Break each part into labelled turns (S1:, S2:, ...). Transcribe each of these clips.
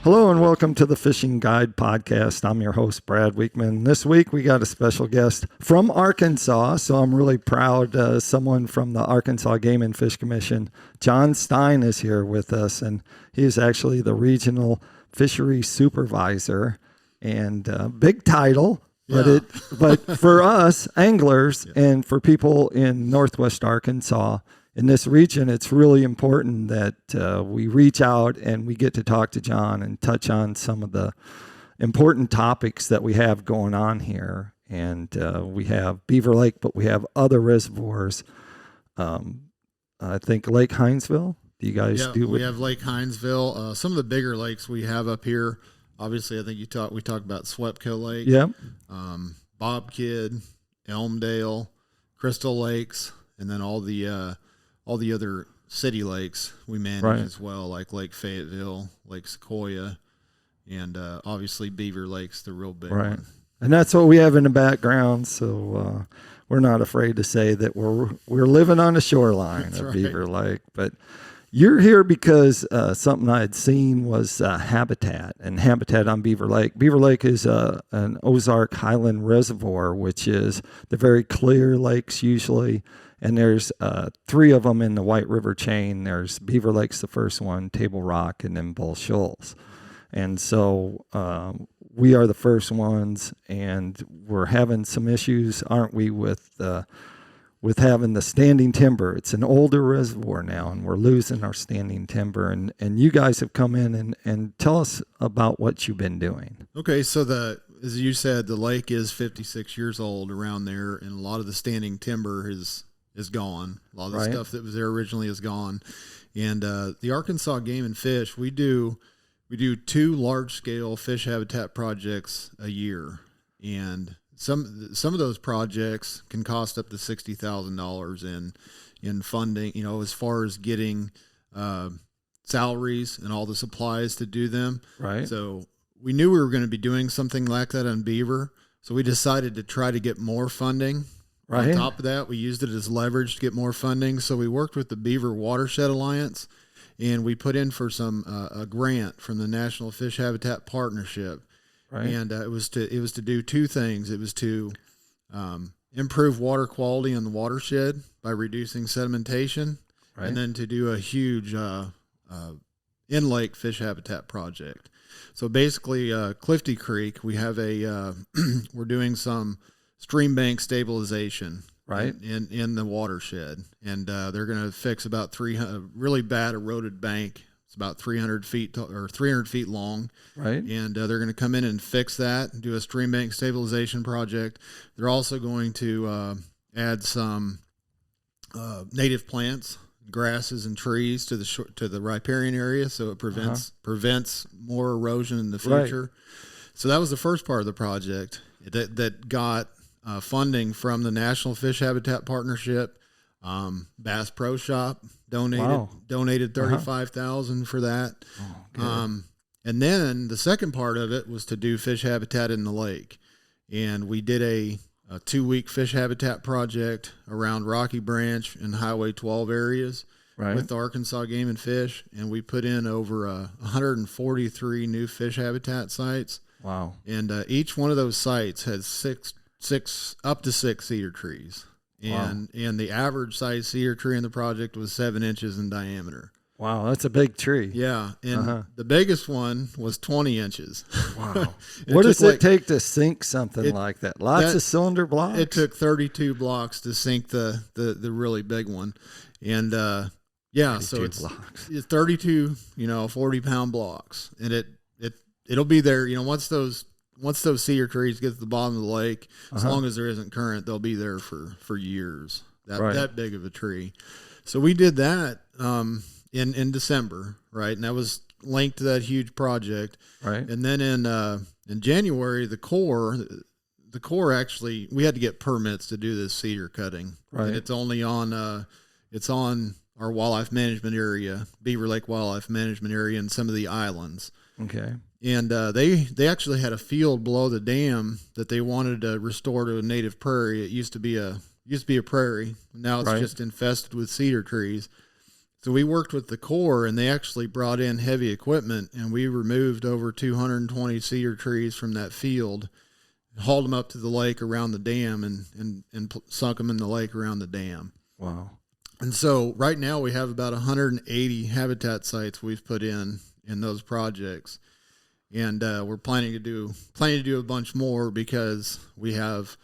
S1: Hello and welcome to the Fishing Guide Podcast. I'm your host, Brad Wiegmann. This week we got a special guest from Arkansas, so I'm really proud. Someone from the Arkansas Game and Fish Commission, Jon Stein, is here with us, and he is actually the Regional Fisheries Supervisor, and big title. But for us anglers and for people in Northwest Arkansas, in this region, it's really important that we reach out and we get to talk to Jon and touch on some of the important topics that we have going on here. And we have Beaver Lake, but we have other reservoirs. I think Lake Hinesville. Do you guys do?
S2: We have Lake Hinesville. Some of the bigger lakes we have up here. Obviously, I think we talked about Swepco Lake.
S1: Yep.
S2: Bob Kidd, Elmdale, Crystal Lakes, and then all the other city lakes we manage as well, like Lake Fayetteville, Lake Sequoia, and obviously Beaver Lake's the real big one.
S1: And that's what we have in the background, so we're not afraid to say that we're living on the shoreline of Beaver Lake. But you're here because something I had seen was habitat on Beaver Lake. Beaver Lake is an Ozark Highland reservoir, which is the very clear lakes usually. And there's three of them in the White River chain. There's Beaver Lake's the first one, Table Rock, and then Bull Shoals. And so we are the first ones, and we're having some issues, aren't we, with having the standing timber. It's an older reservoir now, and we're losing our standing timber. And you guys have come in and tell us about what you've been doing.
S2: Okay, so as you said, the lake is 56 years old around there, and a lot of the standing timber is gone. A lot of the stuff that was there originally is gone. And the Arkansas Game and Fish, we do 2 large-scale fish habitat projects a year. And some of those projects can cost up to $60,000 in funding, as far as getting salaries and all the supplies to do them.
S1: Right.
S2: So we knew we were going to be doing something like that on Beaver, so we decided to try to get more funding.
S1: Right.
S2: On top of that, we used it as leverage to get more funding. So we worked with the Beaver Watershed Alliance, and we put in for a grant from the National Fish Habitat Partnership.
S1: Right.
S2: And it was to do 2 things. It was to improve water quality in the watershed by reducing sedimentation, and then to do a huge in-lake fish habitat project. So basically, Clifty Creek, we have we're doing some streambank stabilization in the watershed, and they're going to fix about 300 really bad eroded bank. It's about 300 feet long,
S1: right?
S2: And they're going to come in and fix that and do a streambank stabilization project. They're also going to add some native plants, grasses, and trees to the riparian area, so it prevents more erosion in the future. Right. So that was the first part of the project that got funding from the National Fish Habitat Partnership. Bass Pro Shop donated $35,000 for that. And then the second part of it was to do fish habitat in the lake. And we did a 2-week fish habitat project around Rocky Branch and Highway 12 areas with the Arkansas Game and Fish. And we put in over 143 new fish habitat sites.
S1: Wow. And
S2: each one of those sites has up to 6 cedar trees. And the average size cedar tree in the project was 7 inches in diameter.
S1: Wow, that's a big tree.
S2: Yeah, and the biggest one was 20 inches.
S1: Wow. What does it take to sink something like that? Lots of cylinder blocks?
S2: It took 32 blocks to sink the really big one. And so it's 32, 40-pound blocks. And it'll be there, once those cedar trees get to the bottom of the lake, as long as there isn't current, they'll be there for years. That big of a tree. So we did that in December, right? And that was linked to that huge project. Right. And then in January, the Corps actually, we had to get permits to do this cedar cutting. Right. And it's only on our wildlife management area, Beaver Lake Wildlife Management Area, and some of the islands.
S1: Okay.
S2: And they actually had a field below the dam that they wanted to restore to a native prairie. It used to be a prairie. Now it's just infested with cedar trees. So we worked with the Corps, and they actually brought in heavy equipment, and we removed over 220 cedar trees from that field, hauled them up to the lake around the dam, and sunk them in the lake around the dam.
S1: Wow.
S2: And so right now we have about 180 habitat sites we've put in those projects. And we're planning to do a bunch more because we have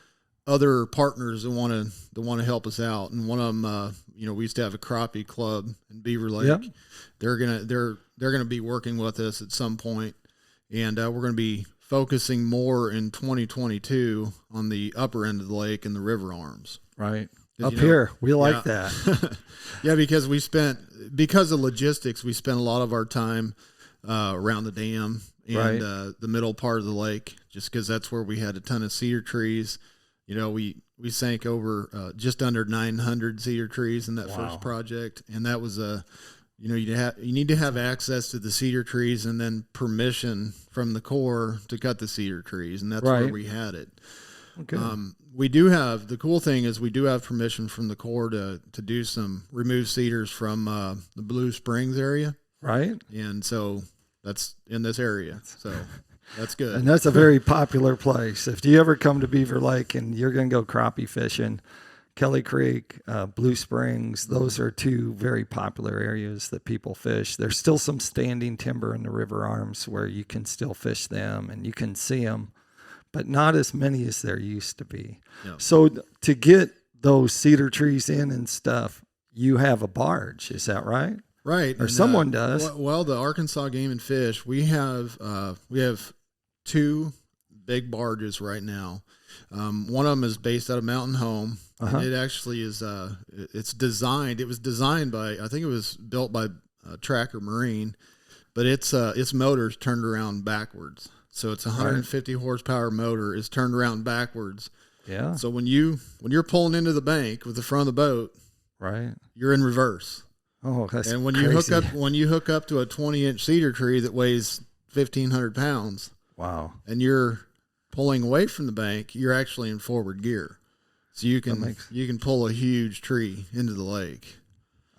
S2: other partners that want to help us out. And one of them, we used to have a crappie club in Beaver Lake.
S1: Yep.
S2: They're gonna be working with us at some point, and we're gonna be focusing more in 2022 on the upper end of the lake and the river arms.
S1: Right. Up here, we like that.
S2: Yeah, because because of logistics, we spent a lot of our time around the dam and the middle part of the lake, just because that's where we had a ton of cedar trees. We sank over just under 900 cedar trees in that first project, and that was you need to have access to the cedar trees and then permission from the Corps to cut the cedar trees, and that's where we had it. Okay. We do have, the cool thing is we do have permission from the Corps to do some remove cedars from the Blue Springs area.
S1: Right.
S2: And so that's in this area. So that's good.
S1: And that's a very popular place. If you ever come to Beaver Lake and you're going to go crappie fishing, Kelly Creek, Blue Springs, those are two very popular areas that people fish. There's still some standing timber in the river arms where you can still fish them and you can see them, but not as many as there used to be. Yeah. So to get those cedar trees in and stuff, you have a barge, is that right?
S2: Right.
S1: Or someone does.
S2: Well, the Arkansas Game and Fish, we have two big barges right now. One of them is based out of Mountain Home. And it actually is, it was designed by, I think it was built by Tracker Marine, but its motor's turned around backwards. So it's a 150 horsepower motor is turned around backwards.
S1: Yeah.
S2: So when you're pulling into the bank with the front of the boat,
S1: right,
S2: you're in reverse.
S1: Oh, that's
S2: and when
S1: crazy.
S2: you hook up to a 20-inch cedar tree that weighs 1,500 pounds,
S1: wow,
S2: and you're pulling away from the bank, you're actually in forward gear. So you can pull a huge tree into the lake.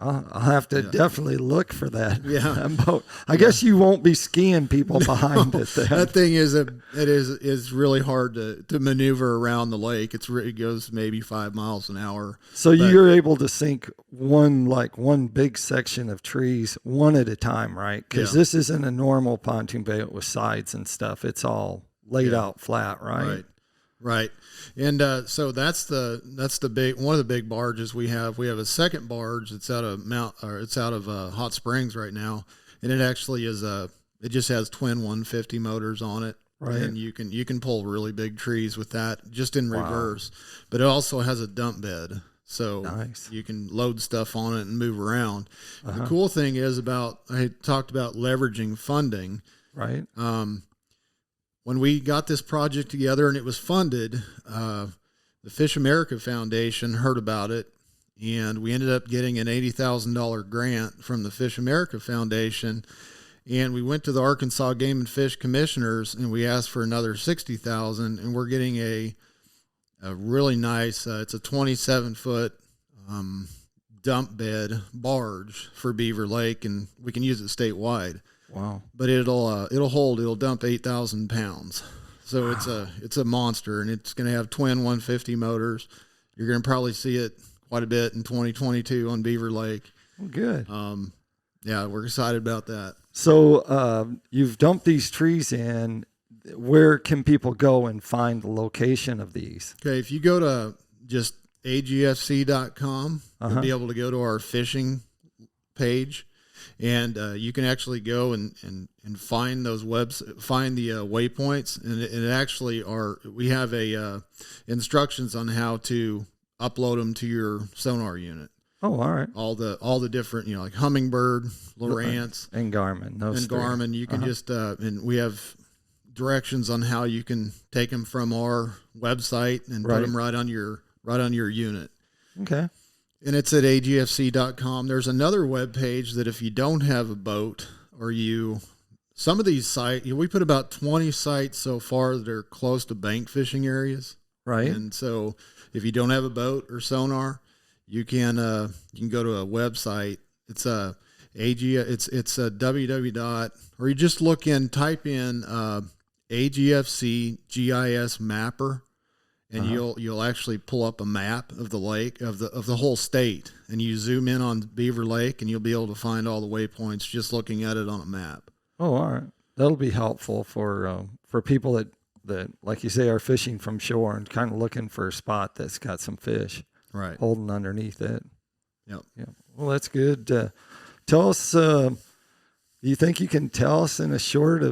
S1: I'll have to definitely look for that.
S2: Yeah,
S1: boat. I guess you won't be skiing people behind it. Then.
S2: That thing is really hard to maneuver around the lake. It goes maybe 5 miles an hour.
S1: So you're able to sink one big section of trees one at a time, right? Because this isn't a normal pontoon boat with sides and stuff. It's all laid out flat, right?
S2: Right. And so that's the one of the big barges we have. We have a second barge that's out of Hot Springs right now, and it actually is it just has twin 150 motors on it. Right. And you can pull really big trees with that just in reverse. But it also has a dump bed. So you can load stuff on it and move around. The cool thing is I talked about leveraging funding.
S1: Right.
S2: When we got this project together and it was funded, the Fish America Foundation heard about it, and we ended up getting an $80,000 grant from the Fish America Foundation. And we went to the Arkansas Game and Fish Commissioners, and we asked for another $60,000, and we're getting a really nice, it's a 27-foot dump bed barge for Beaver Lake, and we can use it statewide.
S1: Wow!
S2: But it'll dump 8,000 pounds. So it's a monster, and it's going to have twin 150 motors. You're going to probably see it quite a bit in 2022 on Beaver Lake.
S1: Well, good.
S2: Yeah, we're excited about that.
S1: So you've dumped these trees in. Where can people go and find the location of these?
S2: Okay, if you go to just AG&FC.com, you'll be able to go to our fishing page. And you can actually go and find those find the waypoints, and it actually we have instructions on how to upload them to your sonar unit.
S1: Oh, all right.
S2: All the different, like Hummingbird, Lowrance,
S1: and Garmin.
S2: Garmin. You can just and we have directions on how you can take them from our website and put them right on your unit.
S1: Okay.
S2: And it's at agfc.com. There's another web page that if you don't have a boat or some of these sites, we put about 20 sites so far that are close to bank fishing areas.
S1: Right.
S2: And so if you don't have a boat or sonar, you can go to a website It's a AG. It's a www dot, or you just type in AG&FC GIS mapper, and you'll actually pull up a map of the lake of the whole state, and you zoom in on Beaver Lake, and you'll be able to find all the waypoints just looking at it on a map.
S1: Oh, all right. That'll be helpful for people that, like you say, are fishing from shore and kind of looking for a spot that's got some fish holding underneath it.
S2: Yep.
S1: Yeah. Well, that's good. Tell us, do you think you can tell us in a short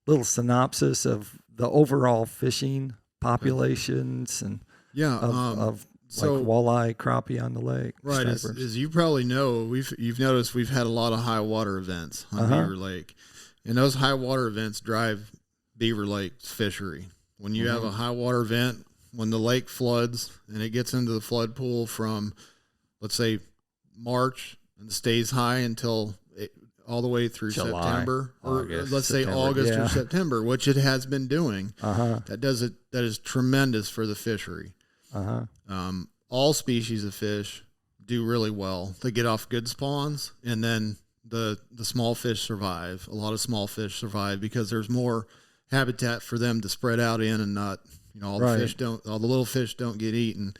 S1: little synopsis of the overall fishing populations and of like walleye, crappie on the lake?
S2: Right. As you probably know, you've noticed we've had a lot of high water events on Beaver Lake, and those high water events drive Beaver Lake's fishery. When you have a high water event, when the lake floods and it gets into the flood pool from, let's say, March and stays high until all the way through
S1: July,
S2: September,
S1: August,
S2: or let's say August or September, which it has been doing. That is tremendous for the fishery. All species of fish do really well. They get off good spawns, and then the small fish survive. A lot of small fish survive because there's more habitat for them to spread out in, and not, all the little fish don't get eaten.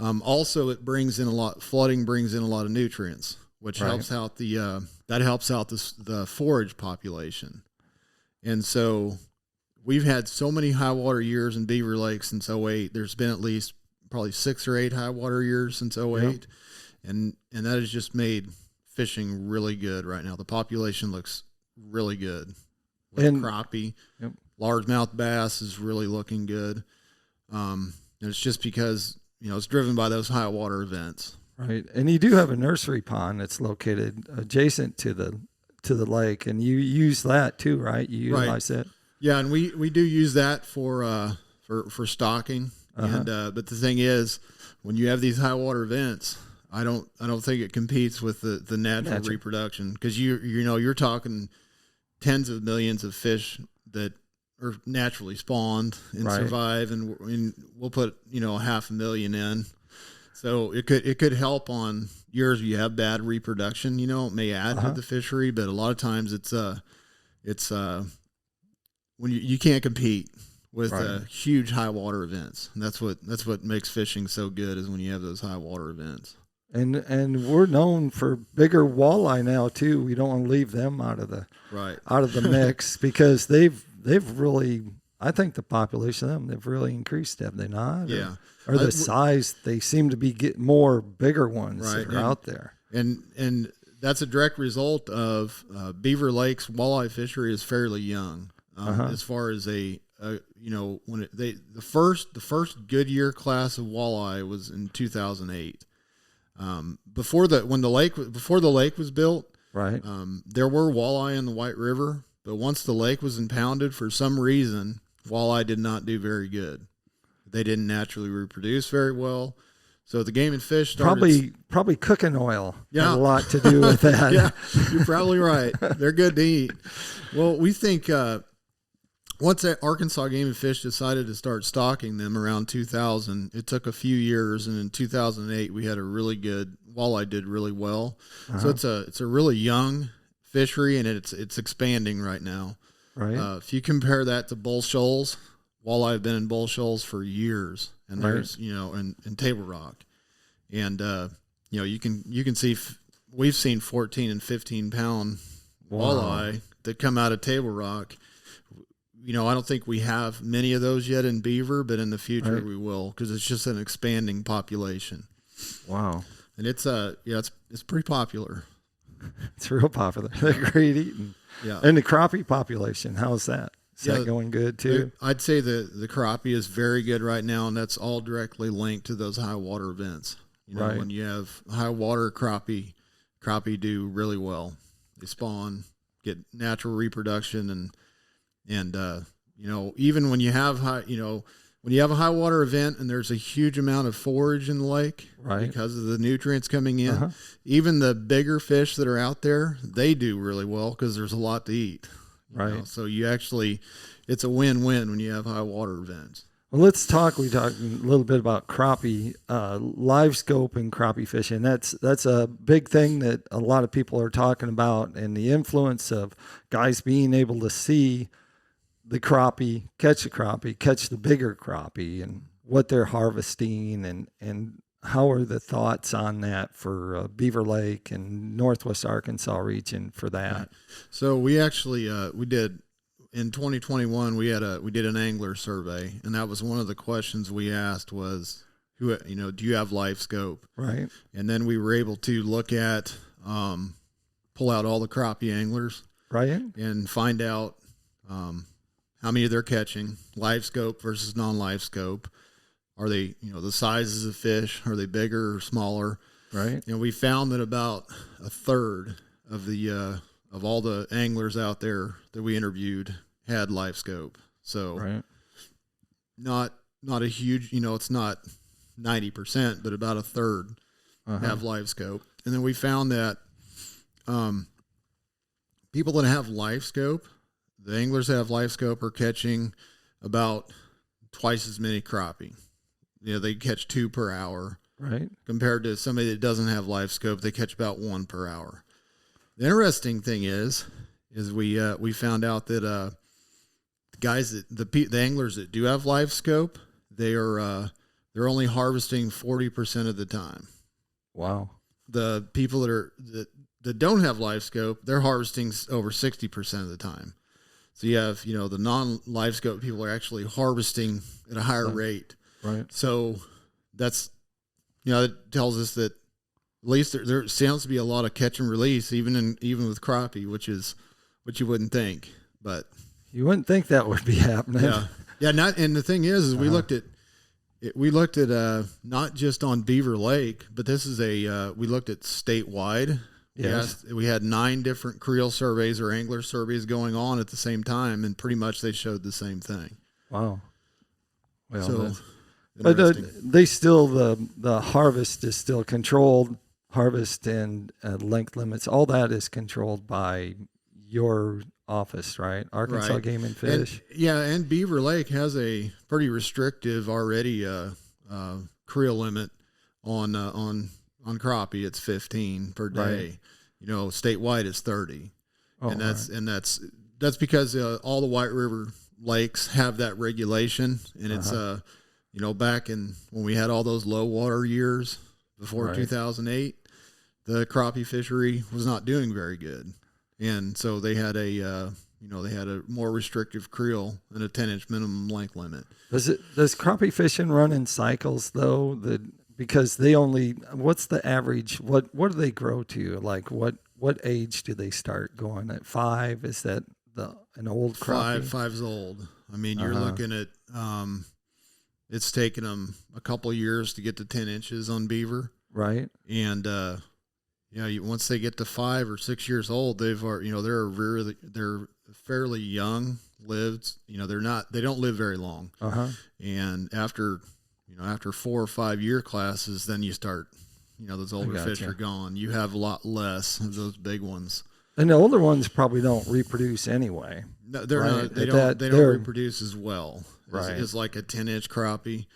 S2: Also, it brings in flooding brings in a lot of nutrients, which helps out the forage population. And so we've had so many high water years in Beaver Lake since 2008. There's been at least probably 6 or 8 high water years since 2008. And that has just made fishing really good right now. The population looks really good. With crappie, largemouth bass is really looking good. And it's just because, it's driven by those high water events.
S1: Right. And you do have a nursery pond that's located adjacent to the lake, and you use that too, right? You utilize it.
S2: Yeah, and we do use that for stocking. And but the thing is, when you have these high water events, I don't think it competes with the natural reproduction, because you're talking tens of millions of fish that are naturally spawned and survive, and we'll put 500,000 in. So it could help on years you have bad reproduction. It may add to the fishery, but a lot of times it's when you can't compete with huge high water events. And that's what makes fishing so good, is when you have those high water events.
S1: And we're known for bigger walleye now too. We don't want to leave them out of the mix because they've really, I think the population of them, they've really increased, have they not?
S2: Yeah.
S1: Or the size, they seem to be getting more bigger ones that are out there.
S2: And that's a direct result of Beaver Lake's walleye fishery is fairly young. As far as the first good year class of walleye was in 2008. Before the lake was built, there were walleye in the White River, but once the lake was impounded, for some reason, walleye did not do very good. They didn't naturally reproduce very well. So the Game and Fish started... Probably cooking oil had a lot to do with that. Yeah, you're probably right. They're good to eat. Well, we think once that Arkansas Game and Fish decided to start stocking them around 2000, it took a few years, and in 2008 we had a really good walleye, did really well. So it's a really young fishery, and it's expanding right now. Right. If you compare that to bull shoals, walleye have been in bull shoals for years, and there's in Table Rock, and you can see we've seen 14 and 15 pound walleye that come out of Table Rock. I don't think we have many of those yet in Beaver, but in the future we will, because it's just an expanding population. Wow. And it's pretty popular.
S1: It's real popular. They're great eating. Yeah. And the crappie population, how's that? Is that going good too?
S2: I'd say the crappie is very good right now, and that's all directly linked to those high water events. When you have high water, crappie do really well. They spawn, get natural reproduction, and even when you have a high water event and there's a huge amount of forage in the lake because of the nutrients coming in, even the bigger fish that are out there, they do really well because there's a lot to eat. So you actually, it's a win-win when you have high water events.
S1: Well, let's talk. We talked a little bit about crappie, live scope and crappie fishing. That's a big thing that a lot of people are talking about, and the influence of guys being able to see the crappie, catch the bigger crappie, and what they're harvesting, and how are the thoughts on that for Beaver Lake and Northwest Arkansas region for that?
S2: Right. So we actually we did. In 2021, we did an angler survey, and that was one of the questions we asked was, do you have live scope?
S1: Right.
S2: And then we were able to look at, pull out all the crappie anglers,
S1: right,
S2: and find out how many they're catching, live scope versus non-live scope. Are they, the sizes of fish? Are they bigger or smaller?
S1: right.
S2: And we found that about a third of the of all the anglers out there that we interviewed had live scope. So
S1: Right.
S2: not a huge, it's not 90%, but about a third have live scope. And then we found that people that have live scope, the anglers that have live scope are catching about twice as many crappie. They catch 2 per hour.
S1: Right.
S2: Compared to somebody that doesn't have live scope, they catch about 1 per hour. The interesting thing is we found out that the guys the anglers that do have live scope, they're only harvesting 40% of the time.
S1: Wow.
S2: The people that don't have live scope, they're harvesting over 60% of the time. So you have the non-live scope people are actually harvesting at a higher rate.
S1: Right.
S2: So that's it tells us that at least there sounds to be a lot of catch and release, even with crappie, which is what you wouldn't think. But
S1: you wouldn't think that would be happening.
S2: Yeah. And the thing is we looked at not just on Beaver Lake, but this is we looked at statewide.
S1: Yes.
S2: We had 9 different creel surveys or angler surveys going on at the same time, and pretty much they showed the same thing.
S1: Wow. Well,
S2: So,
S1: but they still the harvest is still controlled. Harvest and length limits, all that is controlled by your office, right? Arkansas
S2: Right.
S1: Game and Fish.
S2: And Beaver Lake has a pretty restrictive already creel limit on crappie. It's 15 per day.
S1: Right.
S2: Statewide it's 30, and that's because all the White River lakes have that regulation, and it's back in when we had all those low water years before 2008, the crappie fishery was not doing very good. And so they had a more restrictive creel and a 10-inch minimum length limit.
S1: Does crappie fishing run in cycles though? Because they only, what's the average? What do they grow to? Like what age do they start going at? 5? Is that an old crappie?
S2: 5's old. I mean, you're looking at it's taken them a couple years to get to 10 inches on beaver,
S1: right?
S2: And once they get to 5 or 6 years old, they're fairly young lived. They don't live very long. And after 4 or 5 year classes, then you start, those older fish are gone. You have a lot less of those big ones.
S1: And the older ones probably don't reproduce anyway.
S2: No, they're
S1: right?
S2: not. They don't reproduce as well.
S1: Right.
S2: It's like a 10-inch crappie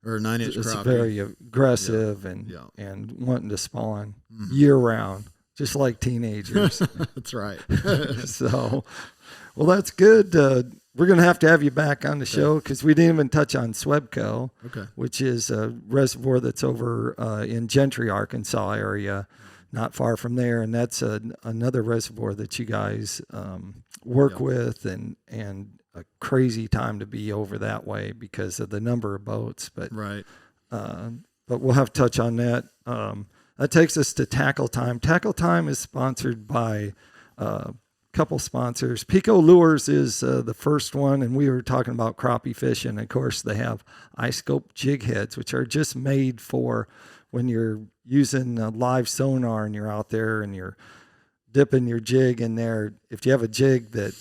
S2: or a 9-inch crappie.
S1: It's very aggressive and wanting to spawn year round, just like teenagers.
S2: That's right.
S1: So, well, that's good. We're going to have you back on the show because we didn't even touch on Swebco, which is a reservoir that's over in Gentry, Arkansas area, not far from there. And that's another reservoir that you guys work with, and a crazy time to be over that way because of the number of boats. But but we'll have to touch on that. That takes us to Tackle Time. Tackle Time is sponsored by couple sponsors. PICO Lures is the first one, and we were talking about crappie fishing. Of course, they have iScope jig heads, which are just made for when you're using live sonar and you're out there and you're dipping your jig in there. If you have a jig that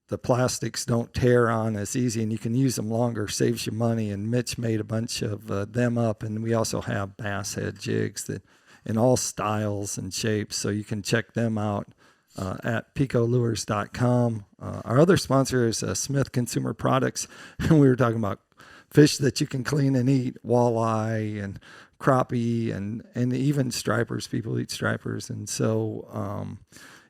S1: the plastics don't tear on as easy and you can use them longer, saves you money. And Mitch made a bunch of them up, and we also have bass head jigs that in all styles and shapes, so you can check them out at picolures.com. Our other sponsor is Smith Consumer Products, and we were talking about fish that you can clean and eat, walleye and crappie and even stripers. People eat stripers. And so,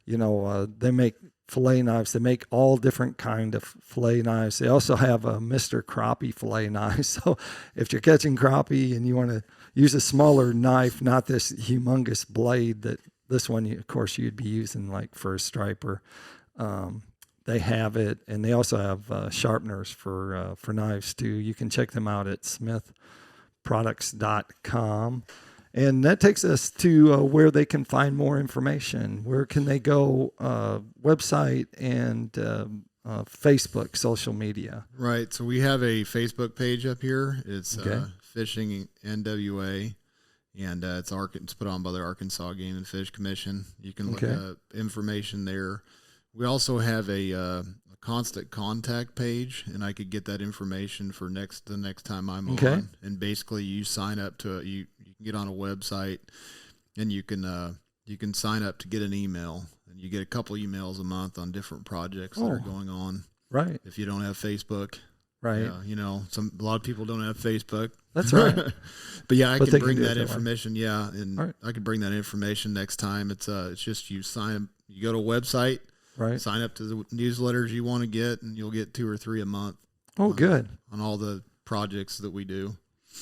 S1: they make fillet knives. They make all different kind of fillet knives. They also have a Mr. Crappie fillet knife. So if you're catching crappie and you want to use a smaller knife, not this humongous blade that this one, of course, you'd be using like for a striper. They have it, and they also have sharpeners for knives too. You can check them out at smithproducts.com. And that takes us to where they can find more information. Where can they go? Website and Facebook, social media.
S2: Right. So we have a Facebook page up here. It's Fishing NWA, and it's put on by the Arkansas Game and Fish Commission. You can look up information there. We also have a constant contact page, and I could get that information for the next time I'm on. And basically, you sign up to you can get on a website, and you can sign up to get an email, and you get a couple emails a month on different projects that are going on.
S1: Right.
S2: If you don't have Facebook.
S1: Right.
S2: A lot of people don't have Facebook.
S1: That's right.
S2: But I can bring that information. Yeah, and
S1: right.
S2: I can bring that information next time. It's just you go to a website.
S1: Right.
S2: Sign up to the newsletters you want to get, and you'll get 2 or 3 a month.
S1: Oh, good.
S2: On all the projects that we do.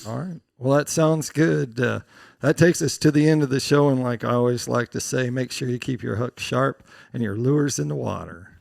S1: All right. Well, that sounds good. That takes us to the end of the show. And like I always like to say, make sure you keep your hook sharp and your lures in the water.